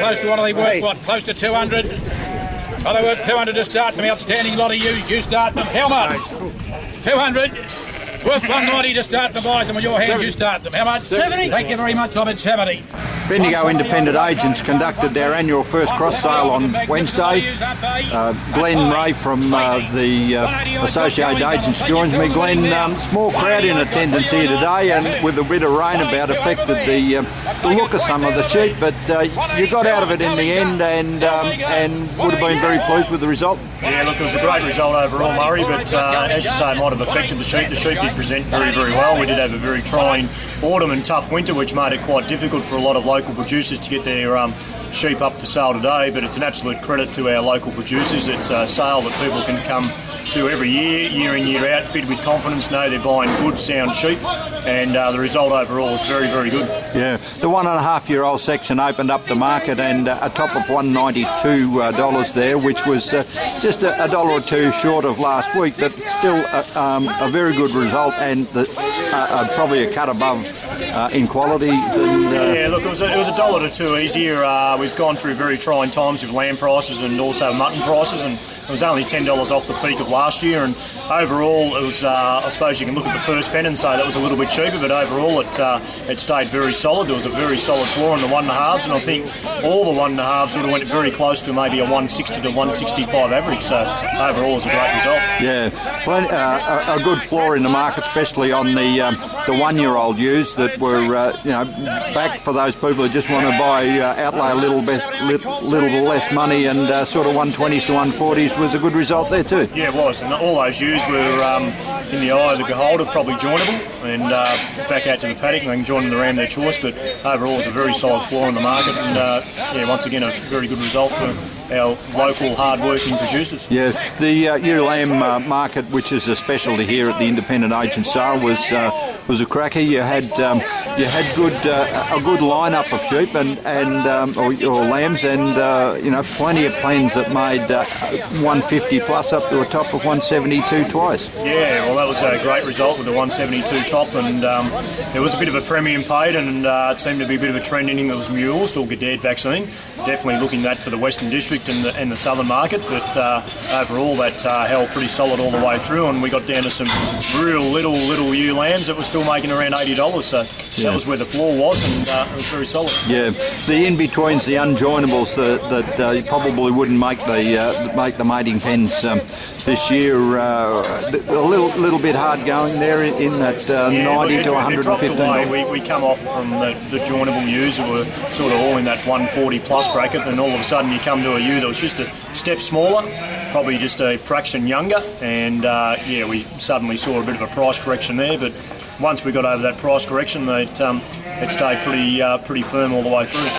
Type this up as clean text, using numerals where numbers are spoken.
close to what do they work? What, close to 200? Oh, they work 200 to start them. Outstanding lot of ewes. You start them. How much? 200. Worth 190 to start the buys, and with your hands you start them. How much? 70. Thank you very much. I'm at 70. Bendigo independent agents conducted their annual 1st-cross sale on Wednesday. Glenn Ray from the Associated Agents joins me. Glenn, small crowd in attendance here today, and with a bit of rain about affected the look of some of the sheep, but you got out of it in the end and would have been very pleased with the result. Yeah, look, it was a great result overall, Murray, but as you say, it might have affected the sheep. The sheep did present very, very well. We did have a very trying autumn and tough winter, which made it quite difficult for a lot of local producers to get their sheep up for sale today, but it's an absolute credit to our local producers. It's a sale that people can come to every year, year in, year out, bid with confidence, know they're buying good, sound sheep, and the result overall is very, very good. Yeah, the 1.5-year-old section opened up the market and a top of $192 there, which was just a dollar or two short of last week, but still a very good result, and probably a cut above in quality. Yeah, look, it was a dollar to two easier. We've gone through very trying times with lamb prices and also mutton prices, and it was only $10 off the peak of last year, and overall it was, I suppose you can look at the first pen and say that was a little bit cheaper, but overall it stayed very solid. There was a very solid floor in the 1.5s, and I think all the 1.5s would have went very close to maybe a 160 to 165 average, so overall it was a great result. Yeah, well, a good floor in the market, especially on the 1-year-old ewes that were back for those people who just want to buy, outlay a little less money, and sort of 120s to 140s was a good result there too. Yeah, it was, and all those ewes were in the eye of the beholder, probably joinable, and back out to the paddock and they can join them around their choice, but overall it was a very solid floor in the market, and yeah, once again a very good result for our local hard-working producers. Yeah, the ewe lamb market, which is a specialty here at the independent agent sale, was a cracker. You had good a good lineup of sheep or lambs, and plenty of plans that made 150 plus up to a top of 172 twice. Yeah, well, that was a great result with the 172 top, and there was a bit of a premium paid, and it seemed to be a bit of a trend ending. There was mules, still Gadad vaccine. Definitely looking that for the Western District and the Southern market, but overall that held pretty solid all the way through, and we got down to some real little ewe lambs that were still making around $80, so that was where the floor was, and it was very solid. Yeah, the in-betweens, the unjoinables that probably wouldn't make the mating pens this year, a little bit hard going there in that 90 to 115. We come off from the joinable ewes that were sort of all in that 140 plus bracket, and all of a sudden you come to a ewe that was just a step smaller, probably just a fraction younger, and yeah, we suddenly saw a bit of a price correction there, but once we got over that price correction, it stayed pretty firm all the way through.